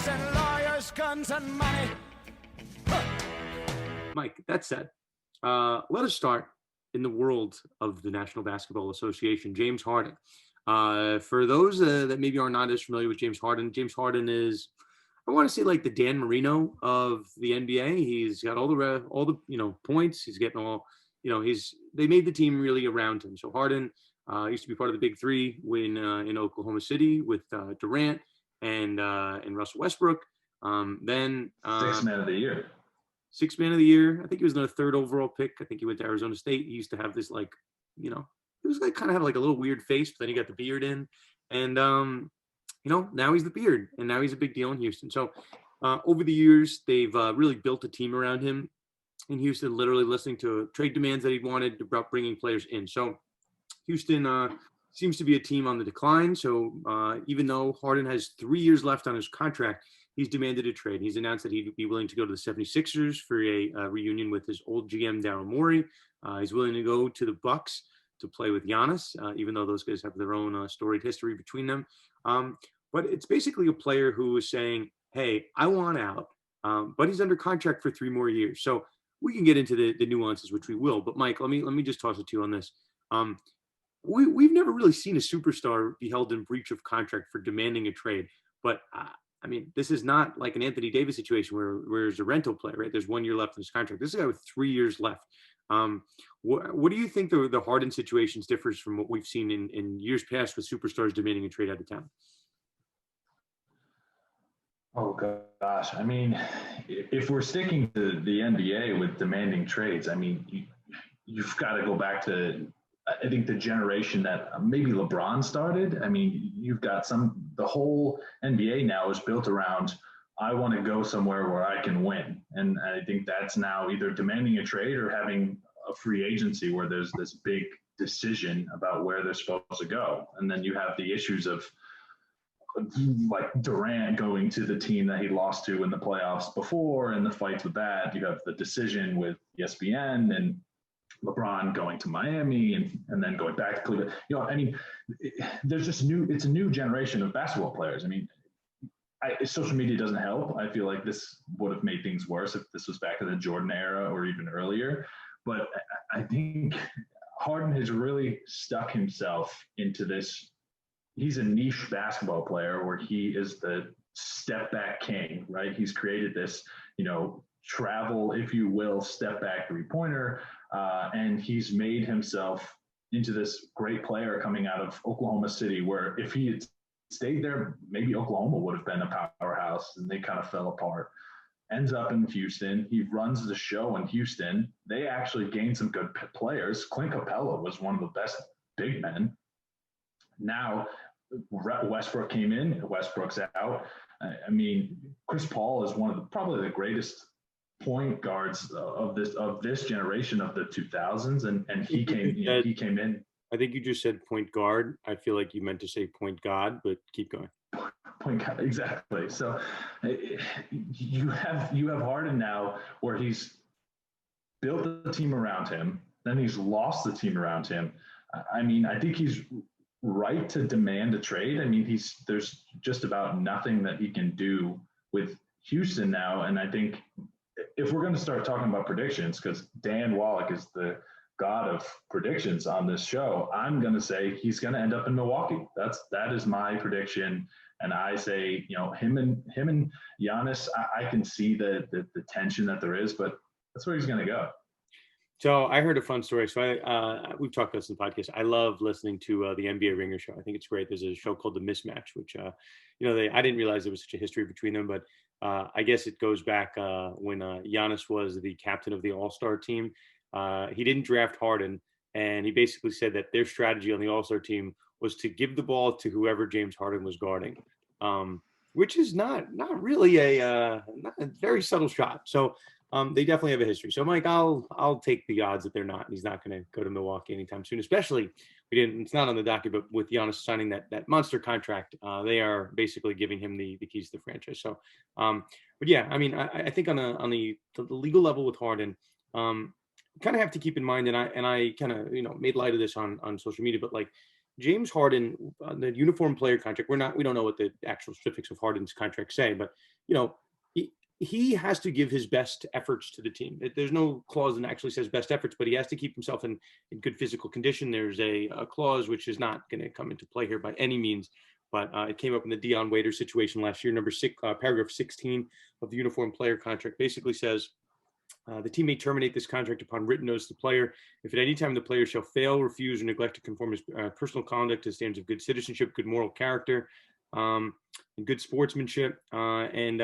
and lawyers, guns and money. Mike, that said, let us start in the world of the National Basketball Association. James Harden. For those that maybe are not as familiar with James Harden is, I want to say, like the Dan Marino of the NBA. He's got all the points. He's getting all, they made the team really around him. So Harden used to be part of the Big Three when in Oklahoma City with Durant and Russell Westbrook. Then Sixth man of the year. Sixth man of the year. I think he was the third overall pick. I think he went to Arizona State. He used to have this he was kind of had like a little weird face, but then he got the beard in, and now he's the beard, and now he's a big deal in Houston. So over the years, they've really built a team around him in Houston, literally listening to trade demands that he wanted about bringing players in. So Houston seems to be a team on the decline. So even though Harden has 3 years left on his contract, he's demanded a trade. He's announced that he'd be willing to go to the 76ers for a reunion with his old GM, Daryl Morey. He's willing to go to the Bucks to play with Giannis, even though those guys have their own storied history between them. But it's basically a player who is saying, hey, I want out, but he's under contract for 3 more years. So we can get into the nuances, which we will. But Mike, let me just toss it to you on this. We've never really seen a superstar be held in breach of contract for demanding a trade. But this is not like an Anthony Davis situation where there's a rental player, right? There's 1 year left in his contract. This is a guy with 3 years left. What do you think the Harden situation differs from what we've seen in years past with superstars demanding a trade out of town? Oh, gosh. If we're sticking to the NBA with demanding trades, you've got to go back to, I think, the generation that maybe LeBron started. You've got the whole NBA now is built around, I want to go somewhere where I can win. And I think that's now either demanding a trade or having a free agency where there's this big decision about where they're supposed to go. And then you have the issues of like Durant going to the team that he lost to in the playoffs before and the fights with that. You have the decision with ESPN and LeBron going to Miami and then going back to Cleveland. There's just it's a new generation of basketball players. Social media doesn't help. I feel like this would have made things worse if this was back in the Jordan era or even earlier. But I think Harden has really stuck himself into this. He's a niche basketball player where he is the step back king, right? He's created this, travel, if you will, step back 3-pointer. And he's made himself into this great player coming out of Oklahoma City, where if he had stayed there, maybe Oklahoma would have been a powerhouse, and they kind of fell apart. Ends up in Houston. He runs the show in Houston. They actually gained some good players. Clint Capella was one of the best big men. Now, Westbrook came in. Westbrook's out. Chris Paul is one of probably the greatest point guards of this generation of the 2000s, and he came in. I think you just said point guard. I feel like you meant to say point god, but keep going. Point guard, exactly. So you have Harden now, where he's built the team around him, then he's lost the team around him. I think he's right to demand a trade. There's just about nothing that he can do with Houston now, and I think if we're going to start talking about predictions, because Dan Wallach is the god of predictions on this show, I'm going to say he's going to end up in Milwaukee. That is my prediction. And I say, him and Giannis, I can see the tension that there is, but that's where he's going to go. So I heard a fun story. So we've talked about this in the podcast. I love listening to the NBA Ringer show. I think it's great. There's a show called The Mismatch, which, I didn't realize there was such a history between them, but I guess it goes back when Giannis was the captain of the All-Star team. He didn't draft Harden, and he basically said that their strategy on the All-Star team was to give the ball to whoever James Harden was guarding, which is not really not a very subtle shot. So they definitely have a history. So Mike, I'll take the odds that they're not. He's not going to go to Milwaukee anytime soon. Especially it's not on the docket, but with Giannis signing that monster contract, they are basically giving him the keys to the franchise. So, but yeah, I think on the legal level with Harden, kind of have to keep in mind, and I kind of made light of this on social media, but like James Harden, the uniform player contract, we don't know what the actual specifics of Harden's contract say, but you know, he has to give his best efforts to the team. There's no clause that actually says best efforts, but he has to keep himself in good physical condition. There's a clause which is not going to come into play here by any means, but it came up in the Dion Waiters situation last year. Number 6, paragraph 16 of the uniform player contract basically says, the team may terminate this contract upon written notice to the player if at any time the player shall fail, refuse, or neglect to conform his personal conduct to standards of good citizenship, good moral character, and good sportsmanship, and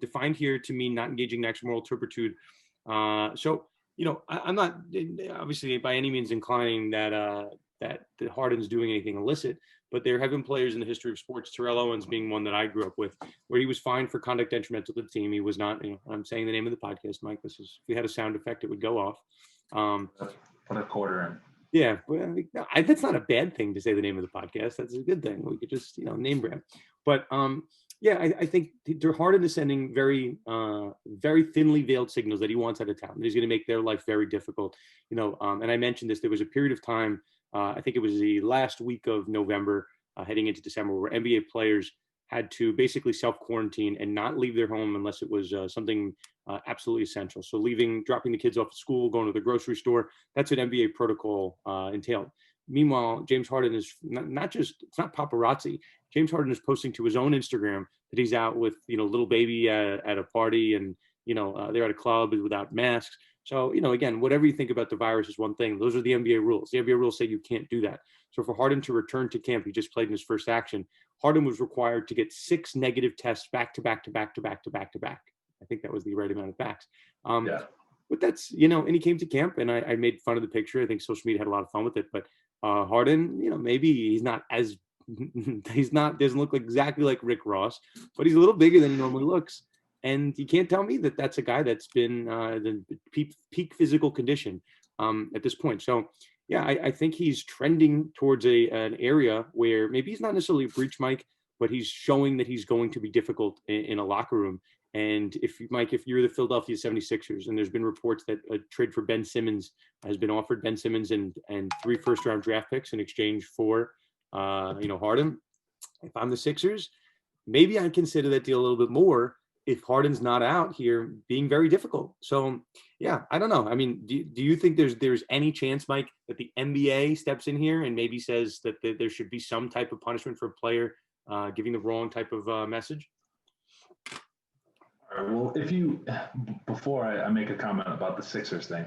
defined here to mean not engaging in acts of moral turpitude. So, I'm not obviously by any means inclining that Harden's doing anything illicit, but there have been players in the history of sports, Terrell Owens being one that I grew up with, where he was fined for conduct detrimental to the team. He was not, I'm saying the name of the podcast, Mike. If we had a sound effect, it would go off. Put a quarter in. Yeah, but that's not a bad thing to say the name of the podcast. That's a good thing. We could just, name brand. But I think Harden is sending very, very thinly veiled signals that he wants out of town. That he's going to make their life very difficult. And I mentioned this. There was a period of time, I think it was the last week of November, heading into December, where NBA players had to basically self-quarantine and not leave their home unless it was something absolutely essential. So dropping the kids off at school, going to the grocery store, that's what NBA protocol entailed. Meanwhile, James Harden is it's not paparazzi. James Harden is posting to his own Instagram that he's out with, little baby at a party, and, they're at a club without masks. So, again, whatever you think about the virus is one thing. Those are the NBA rules. The NBA rules say you can't do that. So for Harden to return to camp, he just played in his first action. Harden was required to get 6 negative tests back to back to back to back to back to back. I think that was the right amount of backs. But that's, and he came to camp, and I made fun of the picture. I think social media had a lot of fun with it. But Harden, maybe he's not as doesn't look exactly like Rick Ross, but he's a little bigger than he normally looks. And you can't tell me that that's a guy that's been the peak physical condition at this point. So, yeah, I think he's trending towards an area where maybe he's not necessarily a breach, Mike, but he's showing that he's going to be difficult in a locker room. And if you're the Philadelphia 76ers, and there's been reports that a trade for Ben Simmons has been offered, Ben Simmons and 3 first-round draft picks in exchange for, Harden. If I'm the Sixers, maybe I consider that deal a little bit more if Harden's not out here being very difficult. So, yeah, I don't know. I mean, do you think there's any chance, Mike, that the NBA steps in here and maybe says that there should be some type of punishment for a player giving the wrong type of message? All right, well, before I make a comment about the Sixers thing,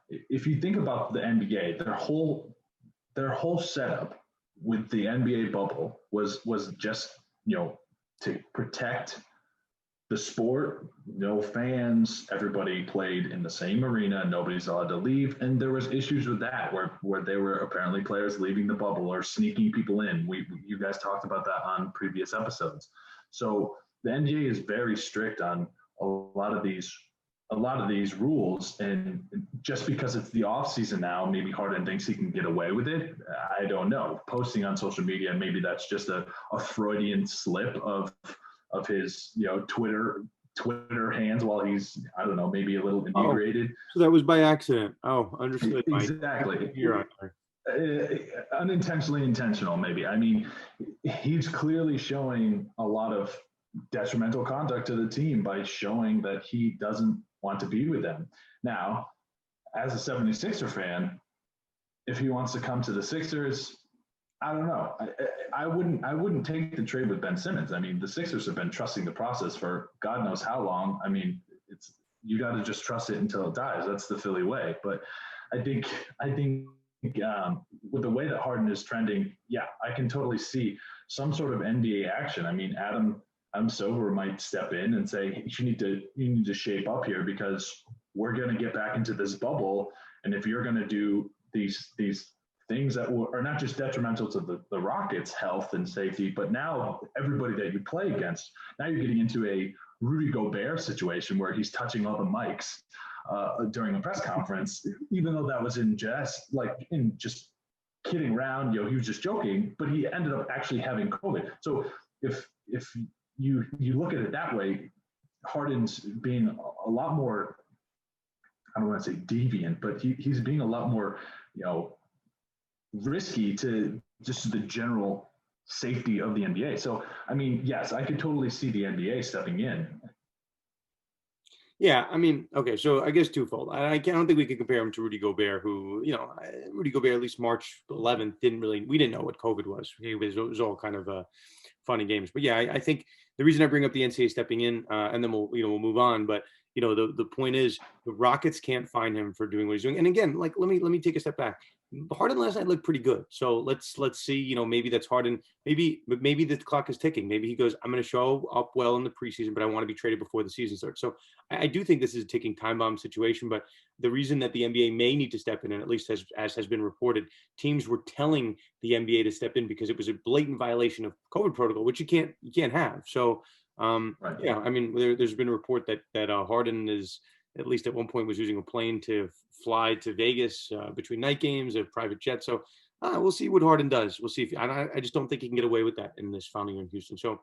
if you think about the NBA, their whole setup with the NBA bubble was just, to protect the sport, no fans, everybody played in the same arena, nobody's allowed to leave. And there was issues with that where there were apparently players leaving the bubble or sneaking people in. You guys talked about that on previous episodes. So the NBA is very strict on a lot of these rules. And just because it's the off season now, maybe Harden thinks he can get away with it. I don't know. Posting on social media, maybe that's just a Freudian slip of his, Twitter hands while he's, I don't know, maybe a little inebriated. So that was by accident. Oh, understood. Exactly. You're unintentionally intentional, maybe. I mean, he's clearly showing a lot of detrimental conduct to the team by showing that he doesn't want to be with them. Now, as a 76er fan, if he wants to come to the Sixers, I don't know. I wouldn't take the trade with Ben Simmons. I mean, the Sixers have been trusting the process for God knows how long. I mean, you got to just trust it until it dies. That's the Philly way. But I think with the way that Harden is trending, yeah, I can totally see some sort of NBA action. I mean, Adam Silver might step in and say, you need to shape up here because we're going to get back into this bubble. And if you're going to do these things that are not just detrimental to the Rockets' health and safety, but now everybody that you play against, now you're getting into a Rudy Gobert situation where he's touching all the mics during a press conference, even though that was in just kidding around, he was just joking, but he ended up actually having COVID. So if you look at it that way, Harden's being a lot more, I don't want to say deviant, but he's being a lot more, risky to just the general safety of the NBA. So, I mean, yes, I could totally see the NBA stepping in. Yeah, I mean, okay, so I guess twofold. I don't think we could compare him to Rudy Gobert, who, Rudy Gobert, at least March 11th, we didn't know what COVID was. It was all kind of fun and games. But yeah, I think the reason I bring up the NCAA stepping in, and then we'll move on. But the point is the Rockets can't find him for doing what he's doing. And again, like let me take a step back. Harden last night looked pretty good. So let's see. Maybe that's Harden. Maybe the clock is ticking. Maybe he goes, I'm going to show up well in the preseason, but I want to be traded before the season starts. So I do think this is a ticking time bomb situation. But the reason that the NBA may need to step in, and at least as has been reported, teams were telling the NBA to step in because it was a blatant violation of COVID protocol, which you can't have. So Right. yeah, I mean, there's been a report that Harden is, at least at one point, was using a plane to fly to Vegas between night games, a private jet. So we'll see what Harden does. We'll see if I just don't think he can get away with that in this final year in Houston. So.